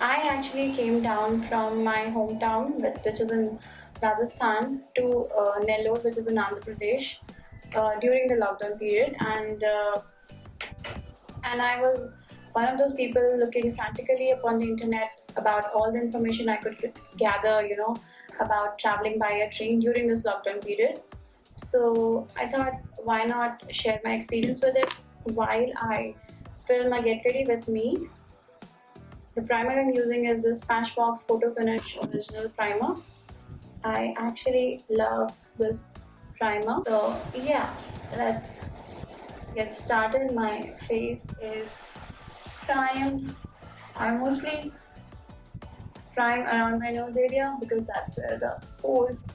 I actually came down from my hometown, which is in Rajasthan, to Nellore, which is in Andhra Pradesh, during the lockdown period, and I was one of those people looking frantically upon the internet about all the information I could gather, about traveling by a train during this lockdown period. So I thought, why not share my experience with it while I film a get ready with me. The primer I'm using is the Smashbox photofinish original primer. I actually love this primer. So yeah, let's get started. My face is primed. I mostly prime around my nose area because that's where the pores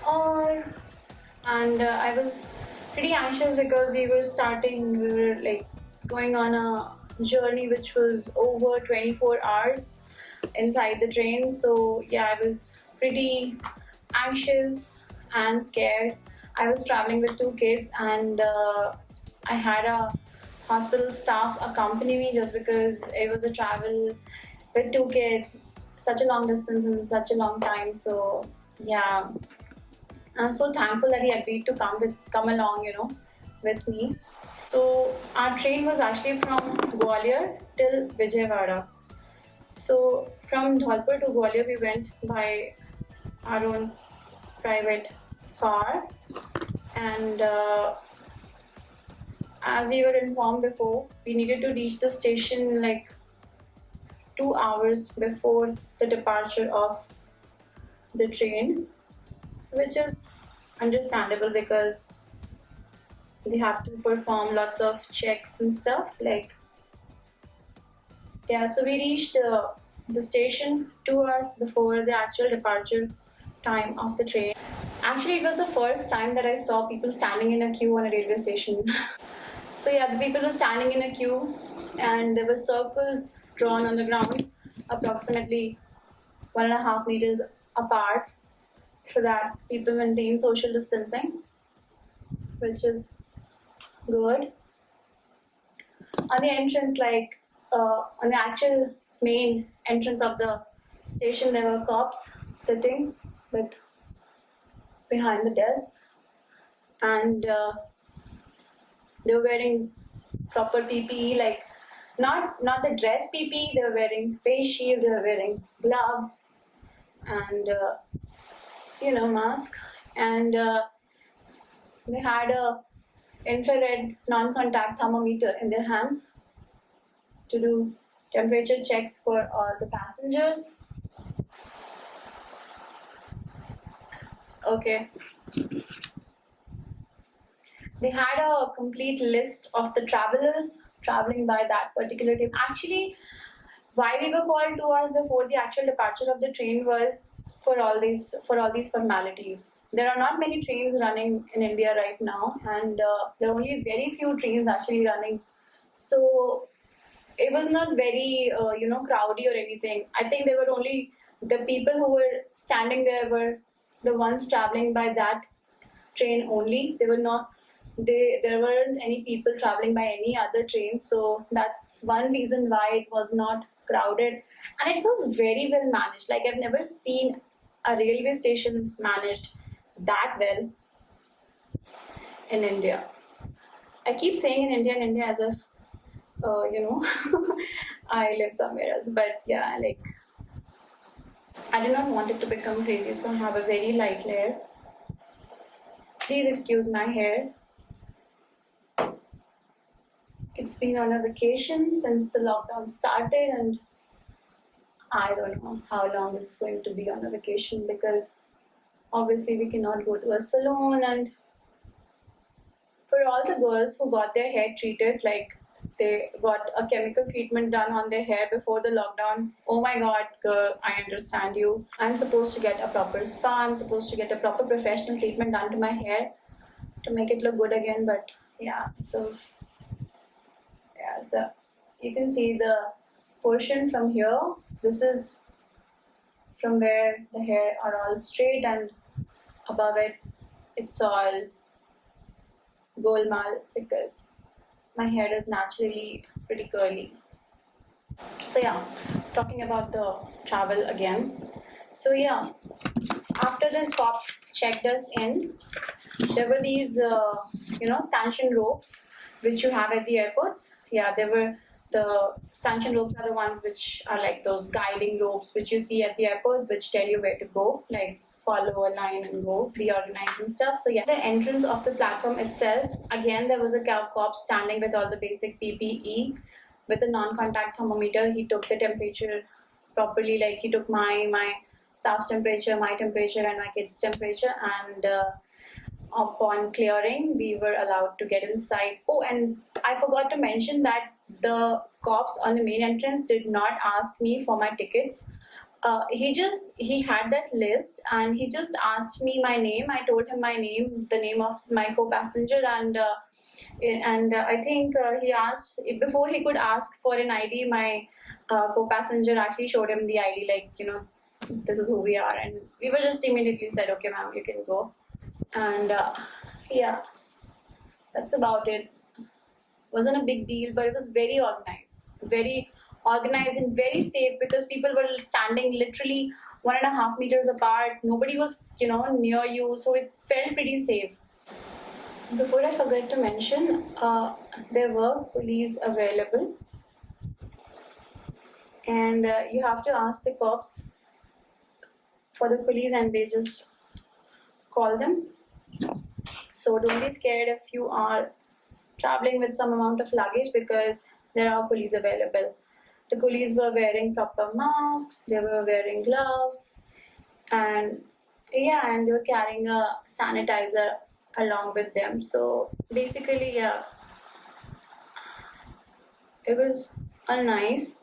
are. And I was pretty anxious because we were like going on a journey which was over 24 hours inside the train. So yeah, I was pretty anxious and scared. I was traveling with two kids, and I had a hospital staff accompany me just because it was a travel with two kids, such a long distance and such a long time. So yeah, I'm so thankful that he agreed to come along, with me. So our train was actually from Gwalior till Vijayawada. So from Dholpur to Gwalior, we went by our own private car, and as we were informed before, we needed to reach the station like 2 hours before the departure of the train, which is understandable because they have to perform lots of checks and stuff. Like, yeah, so we reached the station 2 hours before the actual departure time of the train. Actually, it was the first time that I saw people standing in a queue on a railway station. So yeah, the people were standing in a queue, and there were circles drawn on the ground, approximately 1.5 meters apart, so that people maintain social distancing, which is good. On the entrance, like on the actual main entrance of the station, there were cops sitting with behind the desks, and they were wearing proper PPE, like not the dress PPE. They were wearing face shields, they were wearing gloves, and mask, and they had a infrared non-contact thermometer in their hands to do temperature checks for all the passengers. Okay. They had a complete list of the travelers traveling by that particular time. Actually, why we were called 2 hours before the actual departure of the train was for all these formalities. There are not many trains running in India right now, and there are only very few trains actually running. So it was not very crowdy or anything. I think there were only the people who were standing there were the ones traveling by that train only. There weren't any people traveling by any other train, so that's one reason why it was not crowded, and it was very well managed. Like, I've never seen a railway station managed that well in India. I keep saying in India as if I live somewhere else, but yeah, like, I did not want it to become crazy, so I have a very light layer. Please excuse my hair. It's been on a vacation since the lockdown started, and I don't know how long it's going to be on a vacation because obviously we cannot go to a salon. And for all the girls who got their hair treated, like they got a chemical treatment done on their hair before the lockdown, oh my god, girl, I understand you. I'm supposed to get a proper spa, I'm supposed to get a proper professional treatment done to my hair to make it look good again. But yeah, so yeah, you can see the portion from here. This is from where the hair are all straight, and above it, it's all golmaal because my hair is naturally pretty curly. So yeah, talking about the travel again. So yeah, after the cops checked us in, there were these, stanchion ropes which you have at the airports. Yeah, there were the stanchion ropes are the ones which are like those guiding ropes which you see at the airport, which tell you where to go, like follow a line and go, be organized and stuff. So yeah, the entrance of the platform itself, again there was a cop standing with all the basic PPE, with a non-contact thermometer. He took the temperature properly, like he took my staff's temperature, my temperature, and my kids' temperature, and upon clearing, we were allowed to get inside. Oh, and I forgot to mention that the cops on the main entrance did not ask me for my tickets. He had that list, and he just asked me my name. I told him my name, the name of my co-passenger, and I think he asked, before he could ask for an ID. My co-passenger actually showed him the ID, like, this is who we are, and we were just immediately said, okay, ma'am, you can go. And yeah, that's about it. Wasn't a big deal, but it was very organized and very safe, because people were standing literally 1.5 meters apart. Nobody was, near you, so it felt pretty safe. Before I forget to mention, there were police available, and you have to ask the cops for the police, and they just call them. So don't be scared if you are traveling with some amount of luggage, because there are coolies available. The coolies were wearing proper masks, they were wearing gloves, and and they were carrying a sanitizer along with them. So basically, yeah, it was all nice.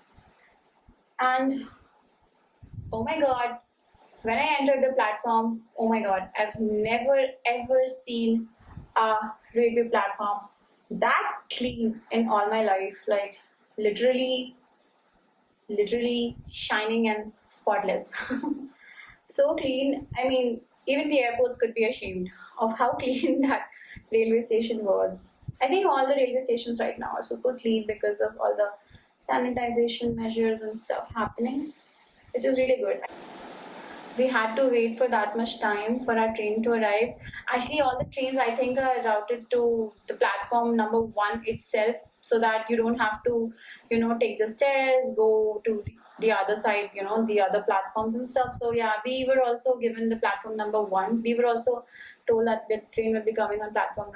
And oh my god, when I entered the platform, oh my god, I've never ever seen a railway platform that clean in all my life. Like literally shining and spotless. So clean. I mean, even the airports could be ashamed of how clean that railway station was. I think all the railway stations right now are super clean because of all the sanitization measures and stuff happening, which is really good. We had to wait for that much time for our train to arrive. Actually, all the trains I think are routed to the platform number 1 itself, so that you don't have to, take the stairs, go to the other side, the other platforms and stuff. So yeah, we were also given the platform number 1. We were also told that the train will be coming on platform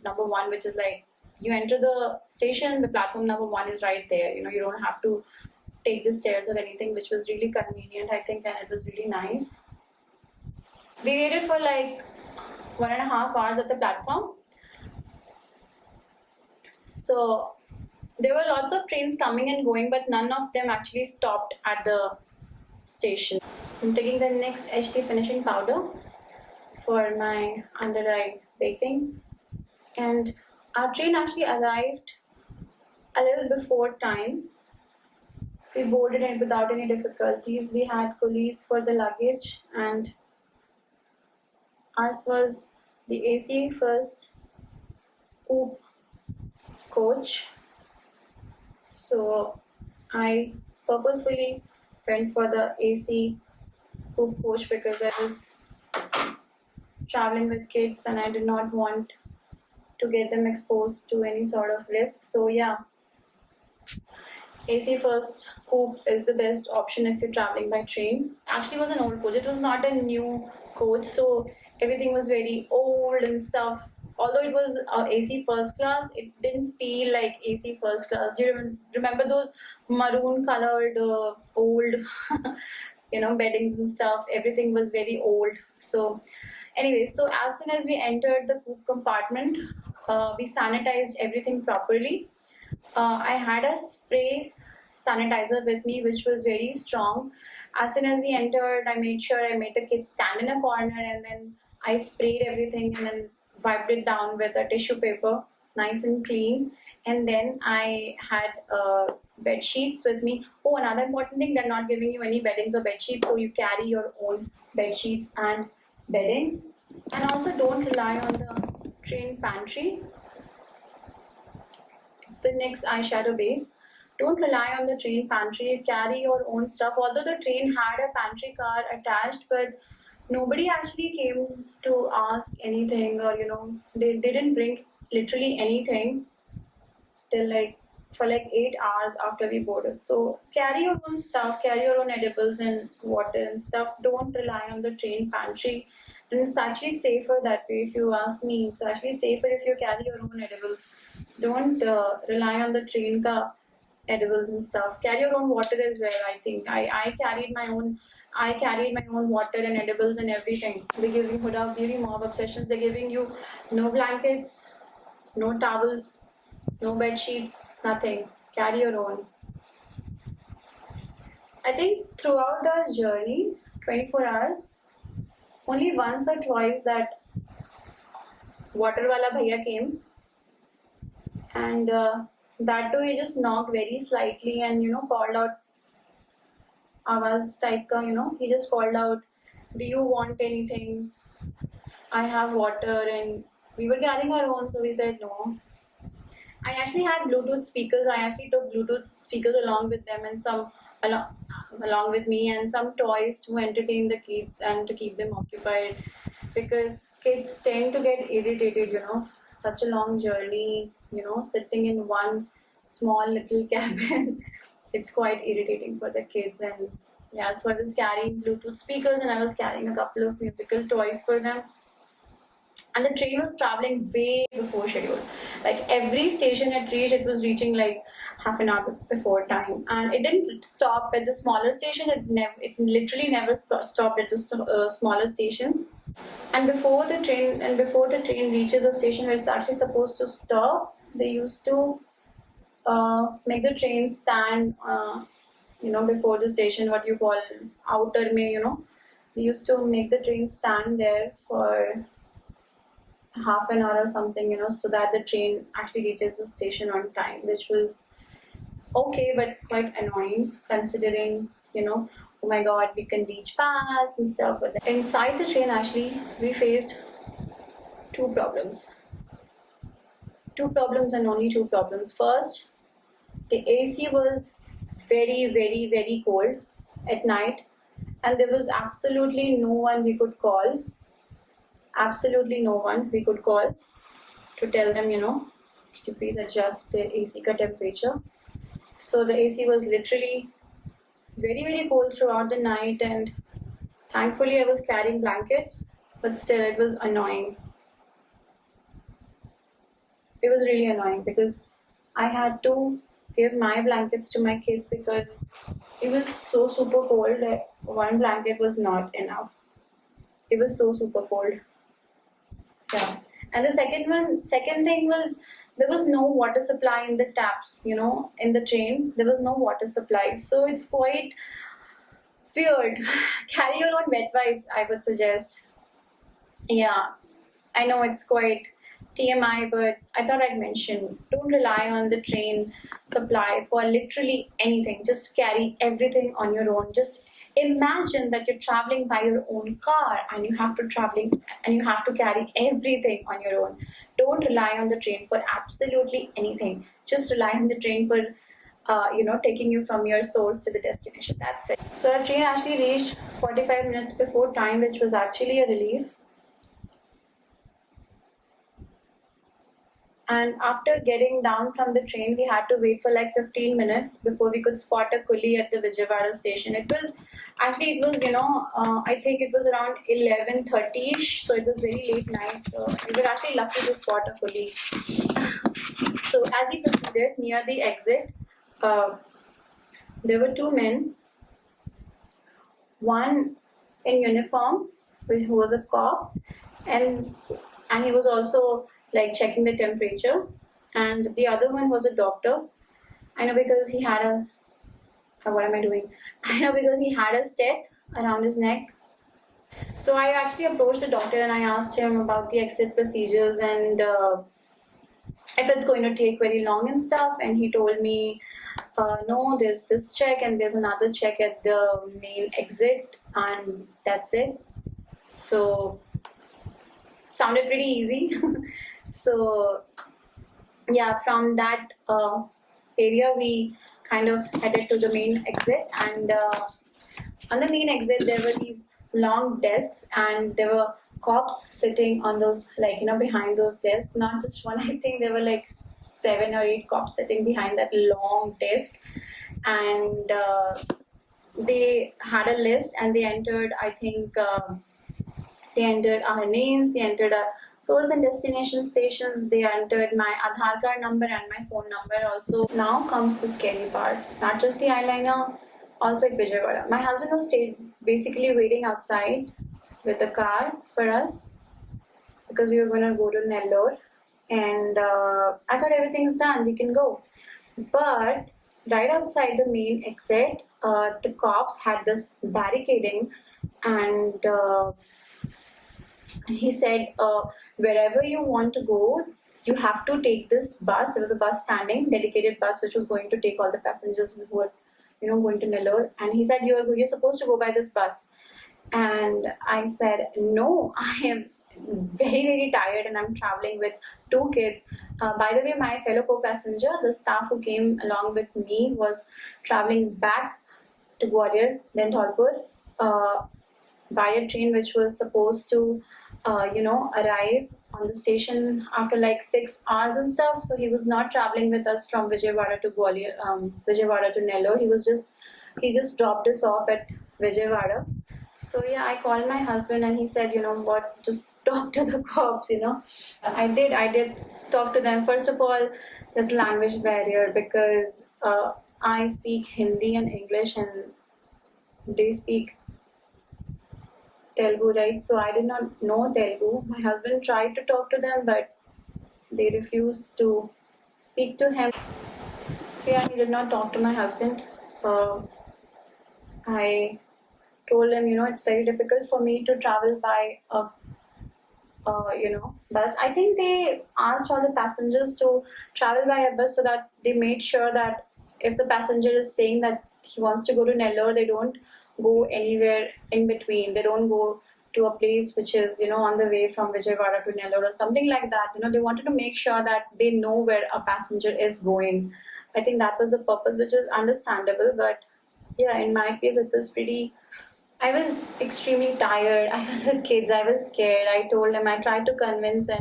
number 1, which is like, you enter the station, the platform number 1 is right there. You don't have to take the stairs or anything, which was really convenient, I think, and it was really nice. We waited for like 1.5 hours at the platform. So there were lots of trains coming and going, but none of them actually stopped at the station. I'm taking the NYX HD finishing powder for my under eye baking, and our train actually arrived a little before time. We boarded it without any difficulties. We had coolies for the luggage, and ours was the AC first coupe coach. So I purposefully went for the AC coupe coach because I was traveling with kids and I did not want to get them exposed to any sort of risk. So yeah, AC first coupe is the best option if you're traveling by train. Actually, it was an old coach. It was not a new coach, so everything was very old and stuff. Although it was AC first class, it didn't feel like AC first class. Do you remember those maroon colored old, beddings and stuff? Everything was very old. So, anyway, so as soon as we entered the coupe compartment, we sanitized everything properly. I had a spray sanitizer with me, which was very strong. As soon as we entered, I made sure I made the kids stand in a corner, and then I sprayed everything and then wiped it down with a tissue paper, nice and clean. And then I had bed sheets with me. Oh, another important thing, they're not giving you any beddings or bed sheets, so you carry your own bed sheets and beddings. And also don't rely on the train pantry. It's the NYX eyeshadow base. Don't rely on the train pantry. Carry your own stuff. Although the train had a pantry car attached, but nobody actually came to ask anything, or they didn't bring literally anything till like for like 8 hours after we boarded. So carry your own stuff, carry your own edibles and water and stuff. Don't rely on the train pantry. And it's actually safer that way. If you ask me, it's actually safer if you carry your own edibles. Don't rely on the train car edibles and stuff. Carry your own water as well. I think I carried my own. I carried my own water and edibles and everything. They give you Huda Beauty Mob Obsessions. They're giving you no blankets, no towels, no bed sheets, nothing. Carry your own. I think throughout our journey, 24 hours, only once or twice that water wala bhaiya came, and that too he just knocked very slightly and called out Awaz type ka, he just called out, do you want anything? I have water, and we were carrying our own, so we said no. I actually had Bluetooth speakers. I actually took Bluetooth speakers along with them and along with me, and some toys to entertain the kids and to keep them occupied, because kids tend to get irritated, such a long journey, sitting in one small little cabin. It's quite irritating for the kids. And yeah, so I was carrying Bluetooth speakers and I was carrying a couple of musical toys for them. And the train was traveling way before schedule. Like every station it reached, it was reaching like half an hour before time, and it didn't stop at the smaller station. It literally never stopped at the smaller stations. And before the train reaches a station where it's actually supposed to stop, they used to make the train stand, before the station, what you call outer may, they used to make the train stand there for half an hour or something, so that the train actually reaches the station on time, which was okay, but quite annoying considering, oh my god, we can reach fast and stuff. But inside the train, actually, we faced two problems. Two problems and only two problems. First, the AC was very, very, very cold at night, and there was absolutely no one we could call. Absolutely no one we could call to tell them, to please adjust the AC temperature. So the AC was literally very, very cold throughout the night, and thankfully I was carrying blankets, but still it was annoying. It was really annoying because I had to give my blankets to my kids because it was so super cold that one blanket was not enough. It was so super cold. Yeah. And the second thing was, there was no water supply in the taps, in the train. There was no water supply. So it's quite weird. Carry your own wet wipes, I would suggest. Yeah. I know it's quite TMI, but I thought I'd mention, don't rely on the train supply for literally anything. Just carry everything on your own. Just imagine that you're traveling by your own car and you have to carry everything on your own. Don't rely on the train for absolutely anything. Just rely on the train for taking you from your source to the destination. That's it. So our train actually reached 45 minutes before time, which was actually a relief. And after getting down from the train, we had to wait for like 15 minutes before we could spot a coolie at the Vijayawada station. I think it was around 11:30ish, so it was very late night. So we were actually lucky to spot a coolie. So as we proceeded near the exit, there were two men, one in uniform, who was a cop, and he was also like checking the temperature, and the other one was a doctor. I know because he had I know because he had a stent around his neck. So I actually approached the doctor and I asked him about the exit procedures and if it's going to take very long and stuff, and he told me no, there's this check and there's another check at the main exit, and that's it. So sounded pretty easy. So yeah, from that area we kind of headed to the main exit, and on the main exit there were these long desks, and there were cops sitting on those, like, behind those desks. Not just one, I think there were like 7 or 8 cops sitting behind that long desk, and they had a list, and they entered, I think, they entered our names, they entered our source and destination stations, they entered my Aadhaar card number and my phone number also. Now comes the scary part. Not just the eyeliner, also at Vijayawada. My husband was basically waiting outside with a car for us because we were going to go to Nellore. And I thought everything's done, we can go. But right outside the main exit, the cops had this barricading, and he said, wherever you want to go, you have to take this bus. There was a bus standing, dedicated bus, which was going to take all the passengers who were, going to Nellore. And he said, you're supposed to go by this bus. And I said, no, I am very, very tired, and I'm traveling with 2 kids. By the way, my fellow co-passenger, the staff who came along with me, was traveling back to Gwalior, then Dholpur, by a train which was supposed to, arrive on the station after like 6 hours and stuff. So he was not traveling with us from Vijayawada to Gwalior, Vijayawada to Nellore. He just dropped us off at Vijayawada. So yeah, I called my husband, and he said, what, just talk to the cops. I did talk to them. First of all, there's a language barrier because I speak Hindi and English, and they speak Telugu, right? So I did not know Telugu. My husband tried to talk to them, but they refused to speak to him. So yeah, he did not talk to my husband. I told him, it's very difficult for me to travel by a bus. I think they asked all the passengers to travel by a bus so that they made sure that if the passenger is saying that he wants to go to Nellore, they don't go anywhere in between. They don't go to a place which is, on the way from Vijayawada to Nellore or something like that. They wanted to make sure that they know where a passenger is going. I think that was the purpose, which is understandable. But yeah, in my case, it was I was extremely tired. I was with kids. I was scared. I told him, I tried to convince him,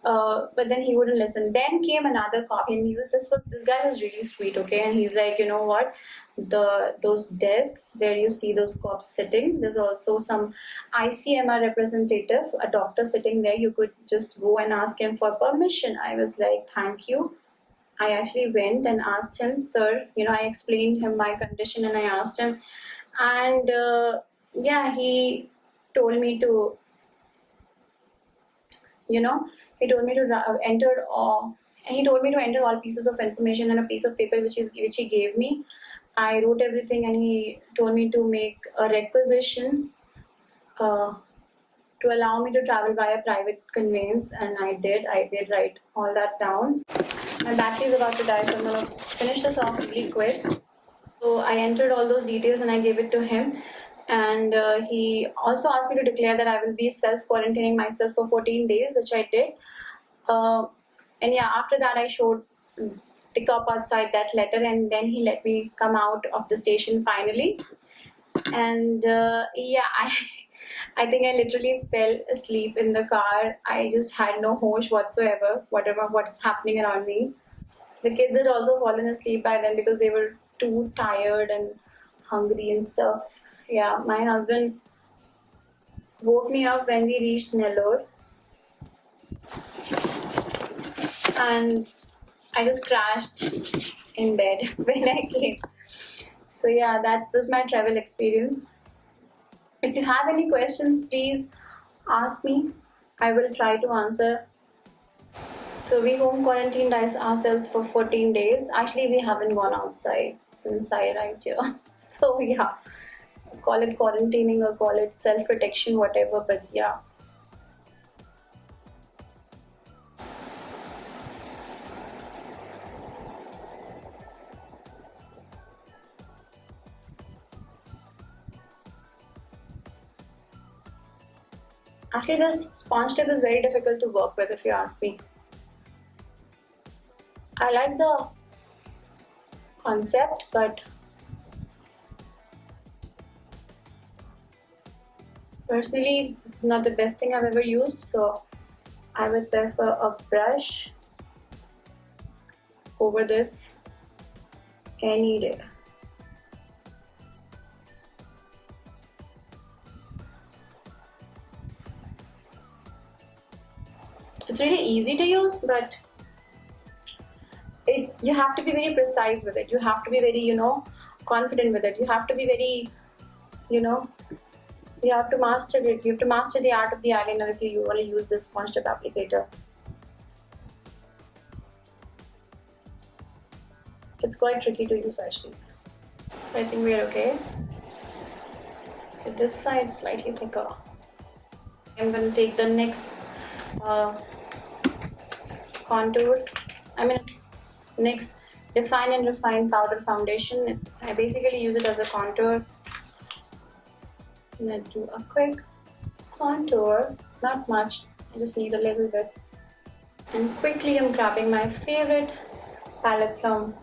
but then he wouldn't listen. Then came another cop, and this guy was really sweet, okay? And he's like, what? Those desks where you see those cops sitting, there's also some ICMR representative, a doctor sitting there. You could just go and ask him for permission. I was like, thank you. I actually went and asked him, sir, I explained him my condition, and I asked him, and yeah, he told me to, he told me to enter all. And he told me to enter all pieces of information in a piece of paper which he gave me. I wrote everything, and he told me to make a requisition to allow me to travel by a private conveyance, and I did write all that down. My battery is about to die, so I'm going to finish this off really quick. So I entered all those details and I gave it to him. And he also asked me to declare that I will be self-quarantining myself for 14 days, which I did. And yeah, after that I showed the cop outside that letter, and then he let me come out of the station finally. And yeah, I think I literally fell asleep in the car. I just had no hosh whatsoever, what's happening around me. The kids had also fallen asleep by then because they were too tired and hungry and stuff. Yeah, my husband woke me up when we reached Nellore, and I just crashed in bed when I came. So yeah, that was my travel experience. If you have any questions, please ask me. I will try to answer. So we home quarantined ourselves for 14 days. Actually, we haven't gone outside since I arrived here. So yeah, call it quarantining or call it self-protection, whatever, but yeah. Actually, this sponge tip is very difficult to work with, if you ask me. I like the concept, but personally this is not the best thing I've ever used, so I would prefer a brush over this any day. It's really easy to use, but you have to be very precise with it. You have to be very, confident with it. You have to be very, you have to master it. You have to master the art of the eyeliner if you want to use this sponge tip applicator. It's quite tricky to use actually. So I think we're okay. Okay, this side slightly thicker. I'm going to take the NYX NYX Define and Refine Powder Foundation. I basically use it as a contour. I'm going to do a quick contour, not much, I just need a little bit. And quickly I'm grabbing my favorite palette from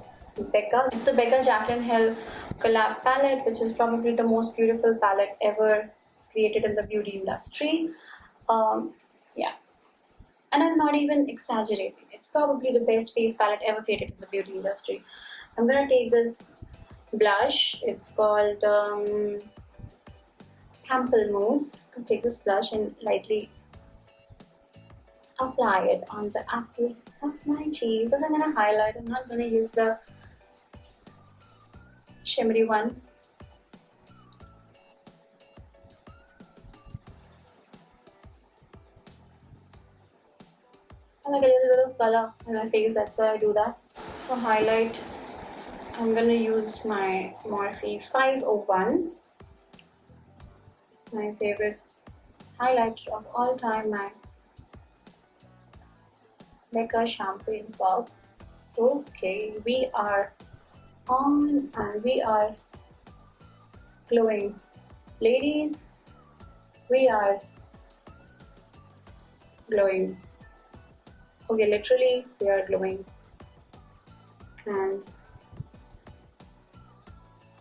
Becca. It's the Becca Jaclyn Hill collab palette, which is probably the most beautiful palette ever created in the beauty industry. Yeah. And I'm not even exaggerating. It's probably the best face palette ever created in the beauty industry. I'm gonna take this blush. It's called Pamplemousse. I'll take this blush and lightly apply it on the apples of my cheek because I'm gonna highlight. I'm not gonna use the shimmery one. I like a little bit of color in my face, that's why I do that. For highlight, I'm gonna use my Morphe 501, my favorite highlighter of all time, my Becca Champagne Pop. Okay, we are on and we are glowing. Ladies, we are glowing. Okay, literally, we are glowing. And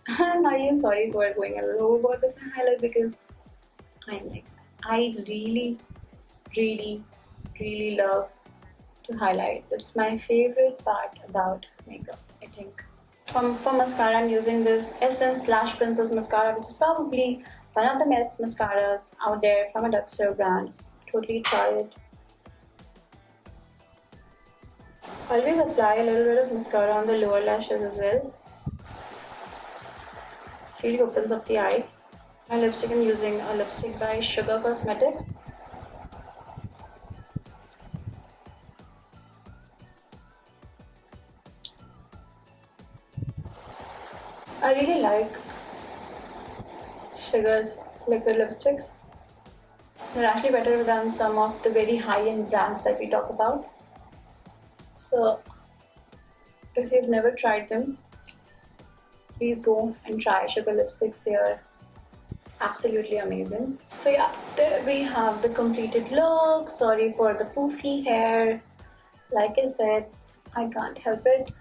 I'm not even sorry for going a little overboard with my highlight because I really, really, really love to highlight. That's my favorite part about makeup, I think. For mascara, I'm using this Essence Lash Princess mascara, which is probably one of the best mascaras out there from a drugstore brand. Totally try it. Always apply a little bit of mascara on the lower lashes as well. It really opens up the eye. My lipstick, I'm using a lipstick by Sugar Cosmetics. I really like Sugar's liquid lipsticks. They're actually better than some of the very high-end brands that we talk about. So, if you've never tried them, please go and try Sugar lipsticks. They are absolutely amazing. So yeah, there we have the completed look. Sorry for the poofy hair. Like I said, I can't help it.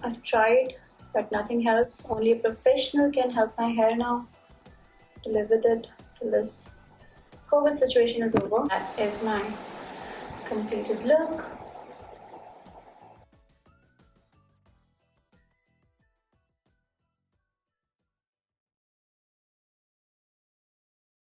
I've tried, but nothing helps. Only a professional can help my hair now. To live with it till this COVID situation is over. That is my completed look.